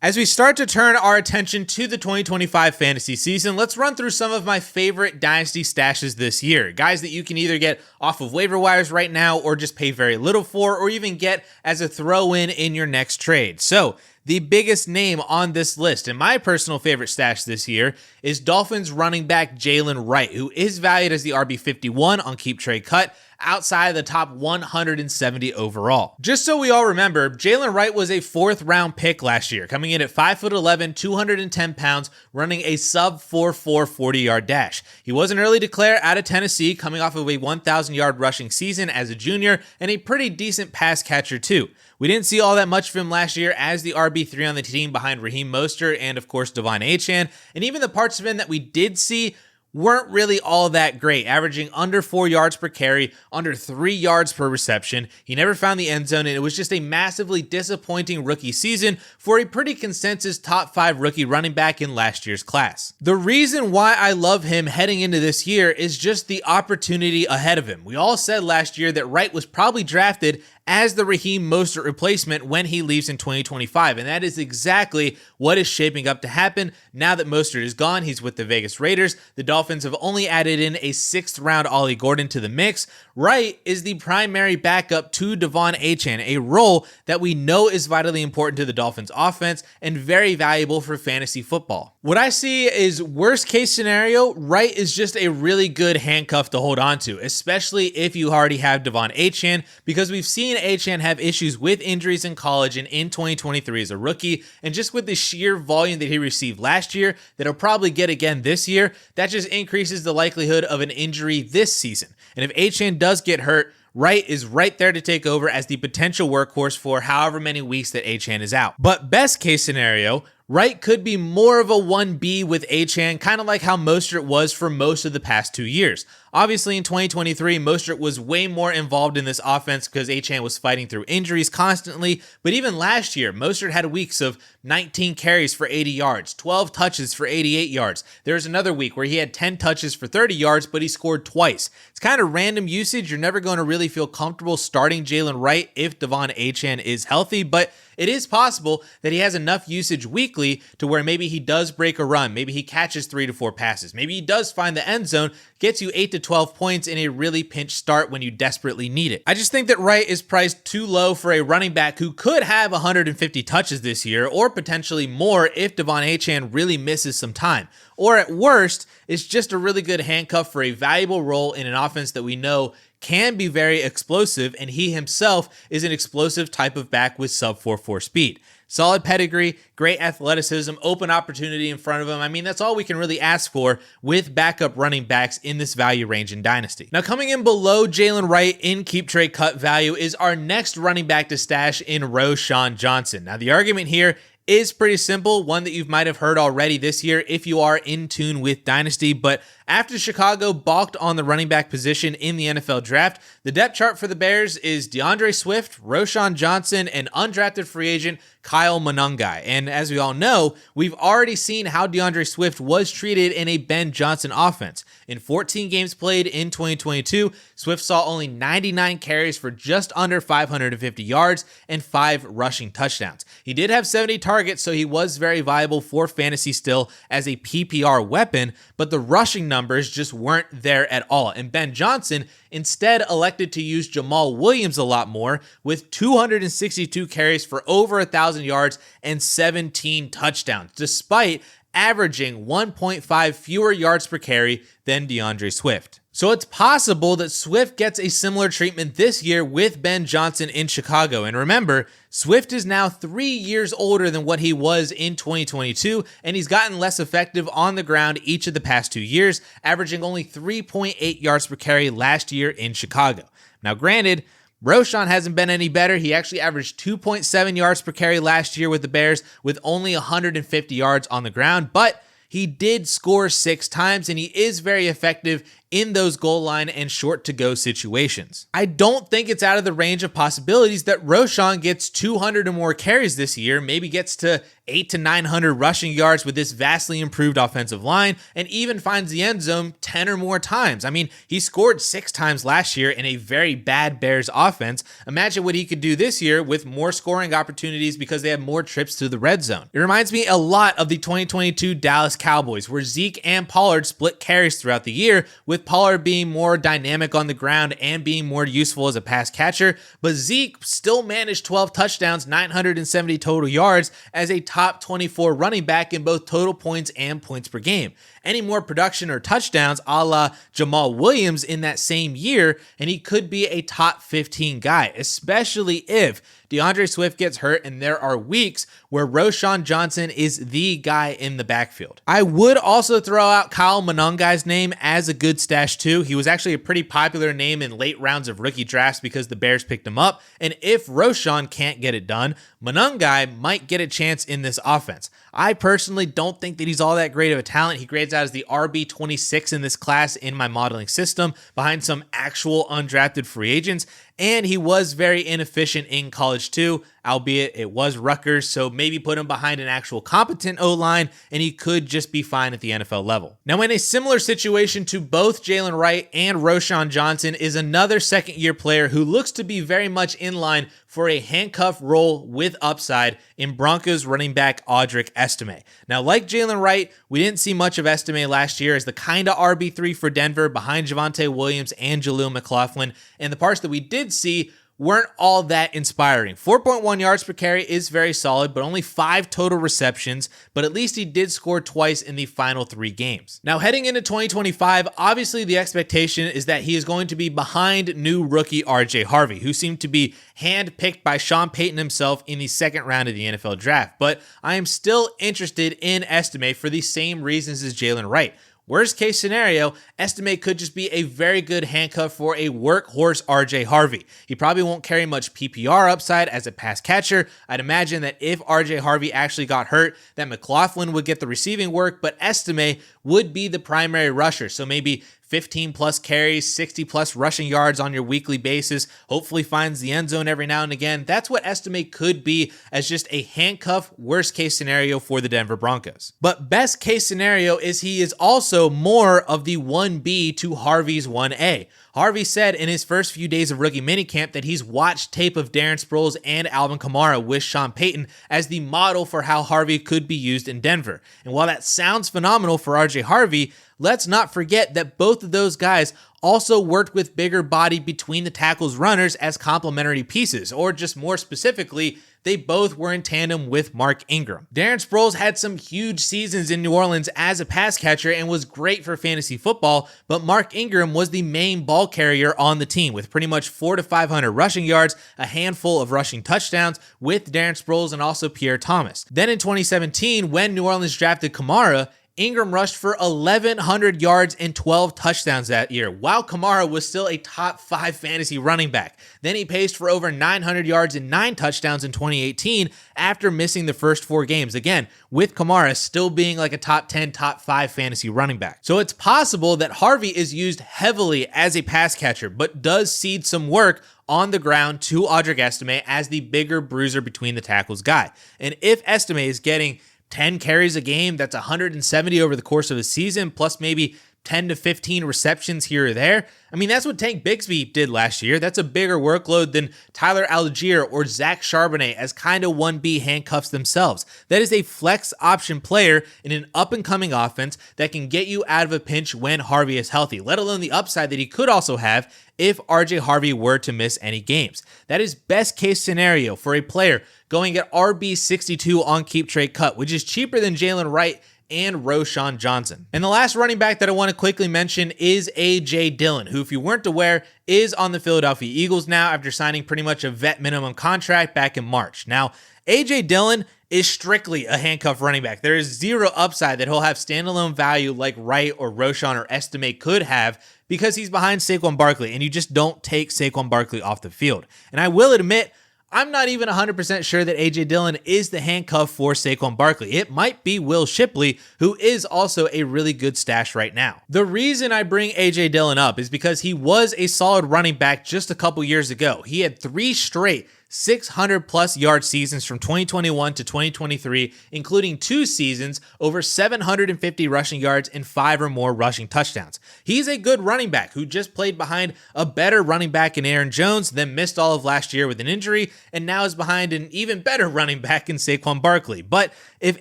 As we start to turn our attention to the 2025 fantasy season, let's run through some of my favorite Dynasty stashes this year. Guys that you can either get off of waiver wires right now or just pay very little for, or even get as a throw-in in your next trade. So, the biggest name on this list, and my personal favorite stash this year, is Dolphins running back Jaylen Wright, who is valued as the RB51 on Keep Trade Cut, outside of the top 170 overall. Just so we all remember, Jaylen Wright was a 4th round pick last year, coming in at 5'11", 210 pounds, running a sub 4.4 40-yard dash. He was an early declare out of Tennessee, coming off of a 1,000-yard rushing season as a junior, and a pretty decent pass catcher too. We didn't see all that much of him last year as the RB3 on the team behind Raheem Mostert and, of course, De'Von Achane, and even the parts of him that we did see weren't really all that great, averaging under 4 yards per carry, under 3 yards per reception. He never found the end zone, and it was just a massively disappointing rookie season for a pretty consensus top 5 rookie running back in last year's class. The reason why I love him heading into this year is just the opportunity ahead of him. We all said last year that Wright was probably drafted as the Raheem Mostert replacement when he leaves in 2025, and that is exactly what is shaping up to happen. Now that Mostert is gone, he's with the Vegas Raiders. The Dolphins have only added in a 6th round Ollie Gordon to the mix. Wright is the primary backup to De'Von Achane, a role that we know is vitally important to the Dolphins offense and very valuable for fantasy football. What I see is worst case scenario, Wright is just a really good handcuff to hold on to, especially if you already have De'Von Achane, because we've seen Achane have issues with injuries in college and in 2023 as a rookie, and just with the sheer volume that he received last year that he'll probably get again this year, that just increases the likelihood of an injury this season. And if Achane does get hurt, Wright is right there to take over as the potential workhorse for however many weeks that Achane is out. But best case scenario, Wright could be more of a 1B with Achane, kind of like how Mostert was for most of the past 2 years. Obviously, in 2023, Mostert was way more involved in this offense because Achane was fighting through injuries constantly. But even last year, Mostert had weeks of 19 carries for 80 yards, 12 touches for 88 yards. There was another week where he had 10 touches for 30 yards, but he scored twice. It's kind of random usage. You're never going to really feel comfortable starting Jaylen Wright if De'Von Achane is healthy, but it is possible that he has enough usage weekly to where maybe he does break a run, maybe he catches 3 to 4 passes, maybe he does find the end zone, gets you 8 to 12 points in a really pinch start when you desperately need it. I just think that Wright is priced too low for a running back who could have 150 touches this year, or potentially more if De'Von Achane really misses some time. Or at worst, it's just a really good handcuff for a valuable role in an offense that we know can be very explosive, and he himself is an explosive type of back with sub 4.4 speed. Solid pedigree, great athleticism, open opportunity in front of him. I mean, that's all we can really ask for with backup running backs in this value range in Dynasty. Now, coming in below Jaylen Wright in Keep Trade Cut value is our next running back to stash in Roschon Johnson. Now, the argument here is pretty simple, one that you might have heard already this year if you are in tune with Dynasty, but after Chicago balked on the running back position in the NFL draft, the depth chart for the Bears is DeAndre Swift, Roschon Johnson, and undrafted free agent Kyle Monangai. And as we all know, we've already seen how DeAndre Swift was treated in a Ben Johnson offense. In 14 games played in 2022, Swift saw only 99 carries for just under 550 yards and 5 rushing touchdowns. He did have 70 targets, so he was very viable for fantasy still as a PPR weapon, but the rushing numbers just weren't there at all. And Ben Johnson instead elected to use Jamal Williams a lot more, with 262 carries for over 1,000 yards and 17 touchdowns, despite averaging 1.5 fewer yards per carry than DeAndre Swift. So it's possible that Swift gets a similar treatment this year with Ben Johnson in Chicago. And remember, Swift is now 3 years older than what he was in 2022, and he's gotten less effective on the ground each of the past 2 years, averaging only 3.8 yards per carry last year in Chicago. Now, granted, Roschon hasn't been any better. He actually averaged 2.7 yards per carry last year with the Bears with only 150 yards on the ground, but he did score 6 times, and he is very effective in those goal line and short to go situations. I don't think it's out of the range of possibilities that Roschon gets 200 or more carries this year, maybe gets to 800 to 900 rushing yards with this vastly improved offensive line, and even finds the end zone 10 or more times. I mean, he scored 6 times last year in a very bad Bears offense. Imagine what he could do this year with more scoring opportunities because they have more trips to the red zone. It reminds me a lot of the 2022 Dallas Cowboys, where Zeke and Pollard split carries throughout the year, with Pollard being more dynamic on the ground and being more useful as a pass catcher, but Zeke still managed 12 touchdowns, 970 total yards as a top 24 running back in both total points and points per game. Any more production or touchdowns a la Jamal Williams in that same year, and he could be a top 15 guy, especially if DeAndre Swift gets hurt and there are weeks where Roschon Johnson is the guy in the backfield. I would also throw out Kyle Monongai's name as a good stash too. He was actually a pretty popular name in late rounds of rookie drafts because the Bears picked him up, and if Roschon can't get it done, Monongai might get a chance in this offense. I personally don't think that he's all that great of a talent. He grades out as the RB26 in this class in my modeling system, behind some actual undrafted free agents, and he was very inefficient in college too, albeit it was Rutgers, so maybe put him behind an actual competent O-line, and he could just be fine at the NFL level. Now, in a similar situation to both Jaylen Wright and Roschon Johnson is another second-year player who looks to be very much in line for a handcuff role with upside in Broncos running back Audric Estime. Now, like Jaylen Wright, we didn't see much of Estime last year as the kind of RB3 for Denver behind Javonte Williams and Jaleel McLaughlin, and the parts that we did see weren't all that inspiring. 4.1 yards per carry is very solid, but only 5 total receptions, but at least he did score twice in the final 3 games. Now, heading into 2025, obviously the expectation is that he is going to be behind new rookie RJ Harvey, who seemed to be handpicked by Sean Payton himself in the second round of the NFL draft, but I am still interested in Estime for the same reasons as Jaylen Wright. Worst case scenario, Estime could just be a very good handcuff for a workhorse RJ Harvey. He probably won't carry much PPR upside as a pass catcher. I'd imagine that if RJ Harvey actually got hurt, that McLaughlin would get the receiving work, but Estime would be the primary rusher. So maybe 15 plus carries, 60 plus rushing yards on your weekly basis, hopefully finds the end zone every now and again. That's what Estime could be as just a handcuff worst case scenario for the Denver Broncos. But best case scenario is he is also more of the 1B to Harvey's 1A. Harvey said in his first few days of rookie minicamp that he's watched tape of Darren Sproles and Alvin Kamara with Sean Payton as the model for how Harvey could be used in Denver. And while that sounds phenomenal for RJ Harvey, let's not forget that both of those guys also worked with bigger body between the tackles runners as complementary pieces, or just more specifically, they both were in tandem with Mark Ingram. Darren Sproles had some huge seasons in New Orleans as a pass catcher and was great for fantasy football, but Mark Ingram was the main ball carrier on the team with pretty much 400 to 500 rushing yards, a handful of rushing touchdowns with Darren Sproles and also Pierre Thomas. Then in 2017, when New Orleans drafted Kamara, Ingram rushed for 1,100 yards and 12 touchdowns that year, while Kamara was still a top 5 fantasy running back. Then he paced for over 900 yards and 9 touchdowns in 2018 after missing the first 4 games, again, with Kamara still being like a top 10, top 5 fantasy running back. So it's possible that Harvey is used heavily as a pass catcher, but does cede some work on the ground to Audric Estime as the bigger bruiser between the tackles guy. And if Estime is getting 10 carries a game, that's 170 over the course of a season, plus maybe 10 to 15 receptions here or there. I mean, that's what Tank Bigsby did last year. That's a bigger workload than Tyler Algier or Zach Charbonnet as kind of 1B handcuffs themselves. That is a flex option player in an up-and-coming offense that can get you out of a pinch when Harvey is healthy, let alone the upside that he could also have if RJ Harvey were to miss any games. That is best case scenario for a player going at RB62 on Keep Trade Cut, which is cheaper than Jaylen Wright and Roschon Johnson. And the last running back that I want to quickly mention is A.J. Dillon, who, if you weren't aware, is on the Philadelphia Eagles now after signing pretty much a vet minimum contract back in March. Now, A.J. Dillon is strictly a handcuff running back. There is zero upside that he'll have standalone value like Wright or Roschon or Estime could have because he's behind Saquon Barkley, and you just don't take Saquon Barkley off the field. And I will admit, I'm not even 100% sure that A.J. Dillon is the handcuff for Saquon Barkley. It might be Will Shipley, who is also a really good stash right now. The reason I bring A.J. Dillon up is because he was a solid running back just a couple years ago. He had 3 straight 600-plus yard seasons from 2021 to 2023, including 2 seasons over 750 rushing yards and 5 or more rushing touchdowns. He's a good running back who just played behind a better running back in Aaron Jones, then missed all of last year with an injury, and now is behind an even better running back in Saquon Barkley. But if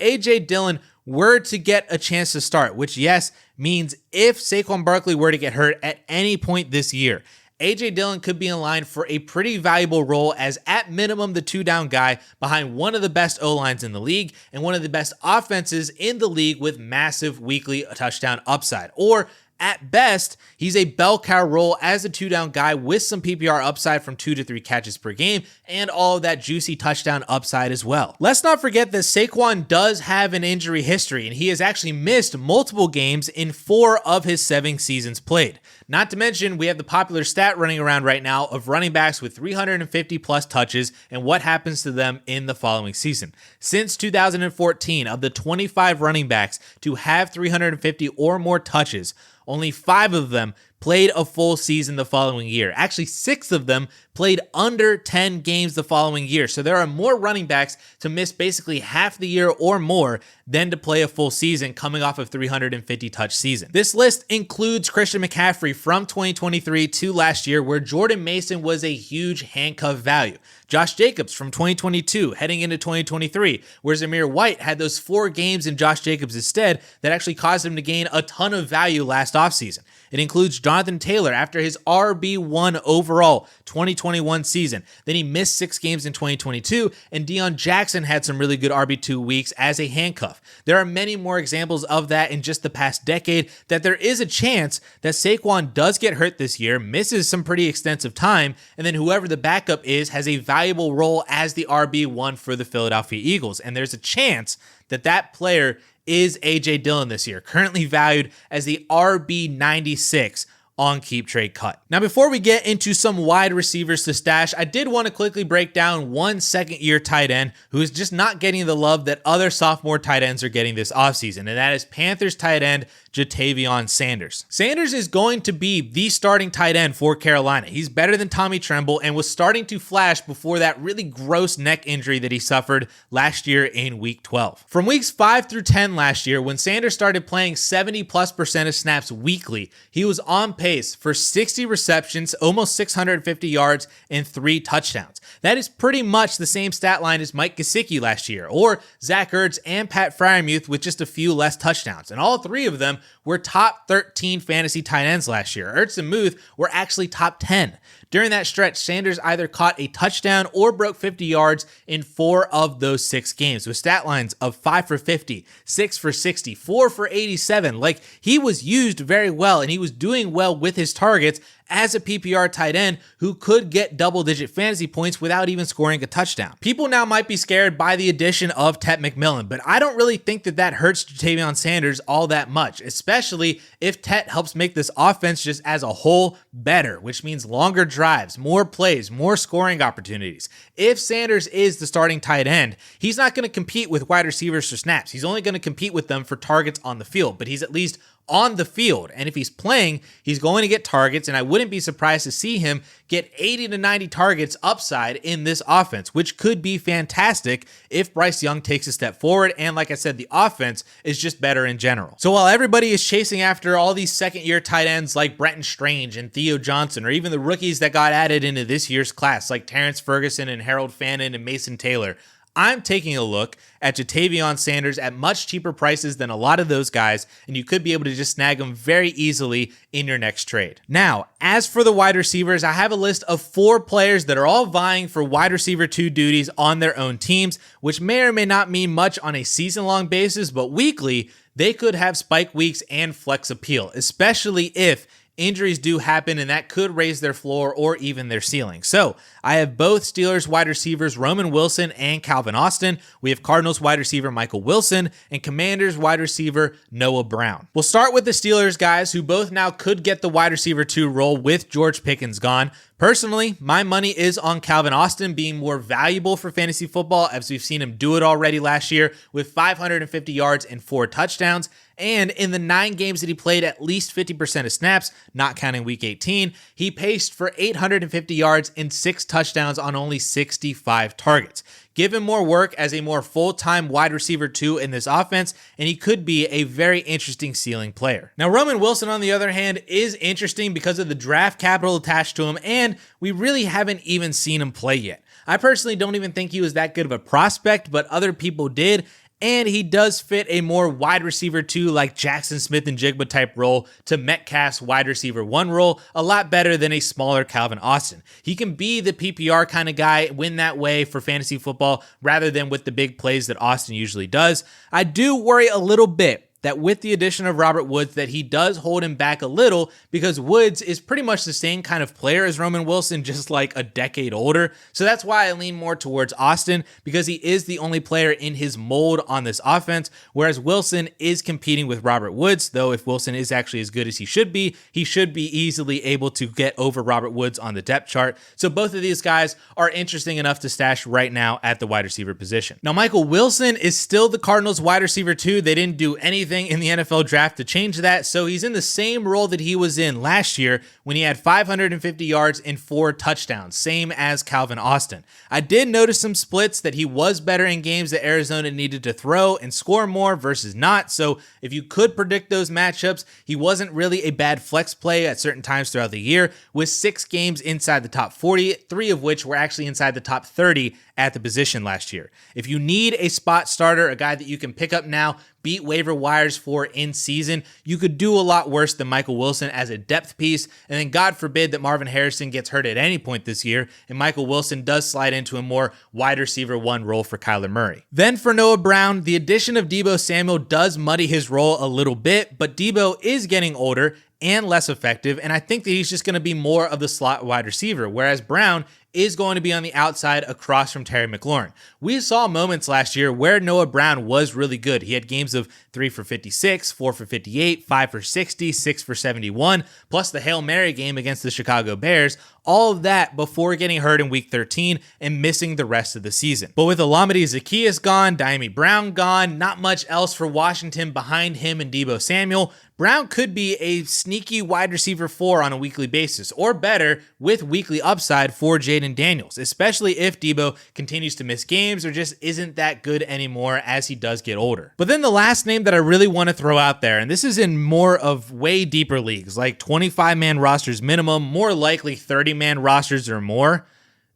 A.J. Dillon were to get a chance to start, which yes, means if Saquon Barkley were to get hurt at any point this year, A.J. Dillon could be in line for a pretty valuable role as at minimum the 2-down guy behind one of the best O-lines in the league and one of the best offenses in the league with massive weekly touchdown upside. Or at best, he's a bell cow role as a 2-down guy with some PPR upside from 2 to 3 catches per game and all of that juicy touchdown upside as well. Let's not forget that Saquon does have an injury history, and he has actually missed multiple games in 4 of his 7 seasons played. Not to mention, we have the popular stat running around right now of running backs with 350 plus touches and what happens to them in the following season. Since 2014, of the 25 running backs to have 350 or more touches, only 5 of them played a full season the following year. Actually, 6 of them played under 10 games the following year. So there are more running backs to miss basically half the year or more than to play a full season coming off of 350 touch season. This list includes Christian McCaffrey from 2023 to last year, where Jordan Mason was a huge handcuff value. Josh Jacobs from 2022 heading into 2023, where Zamir White had those 4 games in Josh Jacobs' stead that actually caused him to gain a ton of value last offseason. It includes Jonathan Taylor after his RB1 overall 2021 season. Then he missed 6 games in 2022, and Deion Jackson had some really good RB2 weeks as a handcuff. There are many more examples of that in just the past decade, that there is a chance that Saquon does get hurt this year, misses some pretty extensive time, and then whoever the backup is has a valuable role as the RB1 for the Philadelphia Eagles. And there's a chance that that player is A.J. Dillon this year, currently valued as the RB96 on Keep Trade Cut. Now, before we get into some wide receivers to stash, I did want to quickly break down one second-year tight end who is just not getting the love that other sophomore tight ends are getting this offseason, and that is Panthers tight end Ja'Tavion Sanders. Sanders is going to be the starting tight end for Carolina. He's better than Tommy Tremble and was starting to flash before that really gross neck injury that he suffered last year in week 12. From weeks 5 through 10 last year, when Sanders started playing 70+% of snaps weekly, he was on pace for 60 receptions, almost 650 yards, and 3 touchdowns. That is pretty much the same stat line as Mike Gesicki last year, or Zach Ertz and Pat Freiermuth with just a few less touchdowns. And all 3 of them were top 13 fantasy tight ends last year. Ertz and Muth were actually top 10. During that stretch, Sanders either caught a touchdown or broke 50 yards in 4 of those 6 games, with stat lines of 5 for 50, 6 for 60, 4 for 87. Like, he was used very well, and he was doing well with his targets as a PPR tight end who could get double-digit fantasy points without even scoring a touchdown. People now might be scared by the addition of Tet McMillan, but I don't really think that that hurts Ja'Tavion Sanders all that much, especially if Tet helps make this offense just as a whole better, which means longer drives, more plays, more scoring opportunities. If Sanders is the starting tight end, he's not going to compete with wide receivers for snaps. He's only going to compete with them for targets on the field, but he's at least on the field. And if he's playing, he's going to get targets, and I wouldn't be surprised to see him get 80 to 90 targets upside in this offense, which could be fantastic if Bryce Young takes a step forward. And like I said, the offense is just better in general. So while everybody is chasing after all these second-year tight ends like Brenton Strange and Theo Johnson, or even the rookies that got added into this year's class like Terrence Ferguson and Harold Fannin and Mason Taylor, I'm taking a look at Ja'Tavion Sanders at much cheaper prices than a lot of those guys, and you could be able to just snag them very easily in your next trade. Now, as for the wide receivers, I have a list of 4 players that are all vying for wide receiver 2 duties on their own teams, which may or may not mean much on a season-long basis, but weekly, they could have spike weeks and flex appeal, especially if injuries do happen, and that could raise their floor or even their ceiling. So I have both Steelers wide receivers Roman Wilson and Calvin Austin. We have Cardinals wide receiver Michael Wilson and Commanders wide receiver Noah Brown. We'll start with the Steelers guys, who both now could get the wide receiver 2 role with George Pickens gone. Personally, my money is on Calvin Austin being more valuable for fantasy football, as we've seen him do it already last year with 550 yards and 4 touchdowns. And in the 9 games that he played at least 50% of snaps, not counting week 18, he paced for 850 yards and 6 touchdowns on only 65 targets. Give him more work as a more full-time wide receiver 2 in this offense, and he could be a very interesting ceiling player. Now, Roman Wilson, on the other hand, is interesting because of the draft capital attached to him, and we really haven't even seen him play yet. I personally don't even think he was that good of a prospect, but other people did. And he does fit a more wide receiver 2 like Jackson Smith and Jigba type role to Metcalf's wide receiver 1 role a lot better than a smaller Calvin Austin. He can be the PPR kind of guy, win that way for fantasy football rather than with the big plays that Austin usually does. I do worry a little bit that with the addition of Robert Woods that he does hold him back a little because Woods is pretty much the same kind of player as Roman Wilson, just like a decade older. So that's why I lean more towards Austin because he is the only player in his mold on this offense, whereas Wilson is competing with Robert Woods, though if Wilson is actually as good as he should be easily able to get over Robert Woods on the depth chart. So both of these guys are interesting enough to stash right now at the wide receiver position. Now, Michael Wilson is still the Cardinals wide receiver 2. They didn't do anything in the NFL draft to change that, so he's in the same role that he was in last year when he had 550 yards and 4 touchdowns, same as Calvin Austin. I did notice some splits that he was better in games that Arizona needed to throw and score more versus not, so if you could predict those matchups, he wasn't really a bad flex play at certain times throughout the year, with 6 games inside the top 40, 3 of which were actually inside the top 30 at the position last year. If you need a spot starter, a guy that you can pick up now, beat waiver wires for in season, you could do a lot worse than Michael Wilson as a depth piece, and then God forbid that Marvin Harrison gets hurt at any point this year, and Michael Wilson does slide into a more wide receiver 1 role for Kyler Murray. Then for Noah Brown, the addition of Deebo Samuel does muddy his role a little bit, but Deebo is getting older and less effective, and I think that he's just going to be more of the slot wide receiver, whereas Brown is going to be on the outside across from Terry McLaurin. We saw moments last year where Noah Brown was really good. He had games of 3 for 56, 4 for 58, 5 for 60, 6 for 71, plus the Hail Mary game against the Chicago Bears, all of that before getting hurt in week 13 and missing the rest of the season. But with Olamide Zaccheaus gone, Diami Brown gone, not much else for Washington behind him and Deebo Samuel, Brown could be a sneaky wide receiver 4 on a weekly basis, or better, with weekly upside for Jaden Daniels, especially if Deebo continues to miss games or just isn't that good anymore as he does get older. But then the last name that I really want to throw out there, and this is in more of way deeper leagues, like 25-man rosters minimum, more likely 30-man rosters or more,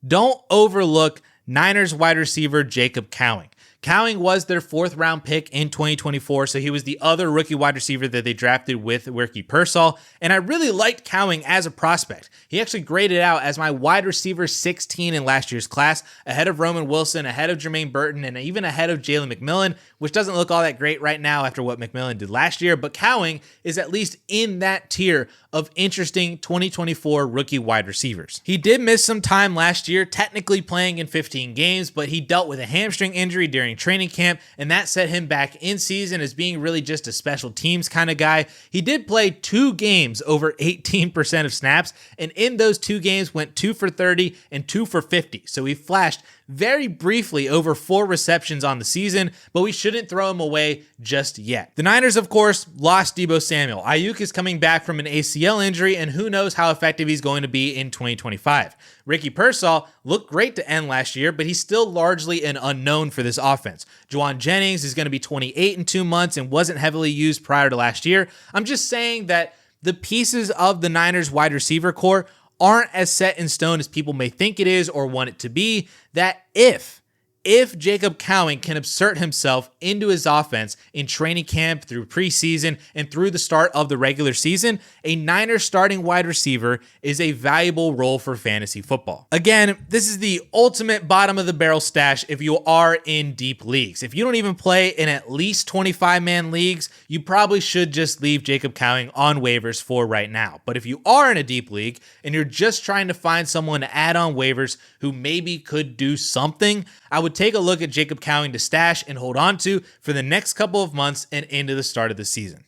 don't overlook Niners wide receiver Jacob Cowing. Cowing was their 4th round pick in 2024, so he was the other rookie wide receiver that they drafted with Ricky Pearsall, and I really liked Cowing as a prospect. He actually graded out as my wide receiver 16 in last year's class, ahead of Roman Wilson, ahead of Jermaine Burton, and even ahead of Jalen McMillan, which doesn't look all that great right now after what McMillan did last year, but Cowing is at least in that tier of interesting 2024 rookie wide receivers. He did miss some time last year, technically playing in 15 games, but he dealt with a hamstring injury during training camp, and that set him back in season as being really just a special teams kind of guy. He did play 2 games over 18% of snaps, and in those 2 games went 2 for 30 and 2 for 50. So he flashed very briefly over 4 receptions on the season, but we shouldn't throw him away just yet. The Niners, of course, lost Deebo Samuel. Ayuk is coming back from an ACL injury, and who knows how effective he's going to be in 2025. Ricky Pearsall looked great to end last year, but he's still largely an unknown for this offense. Juwan Jennings is going to be 28 in 2 months and wasn't heavily used prior to last year. I'm just saying that the pieces of the Niners wide receiver core aren't as set in stone as people may think it is or want it to be, that if Jacob Cowing can assert himself into his offense in training camp, through preseason, and through the start of the regular season, a Niners starting wide receiver is a valuable role for fantasy football. Again, this is the ultimate bottom of the barrel stash if you are in deep leagues. If you don't even play in at least 25-man leagues, you probably should just leave Jacob Cowing on waivers for right now. But if you are in a deep league and you're just trying to find someone to add on waivers who maybe could do something, I would take a look at Jacob Cowing to stash and hold on to for the next couple of months and into the start of the season.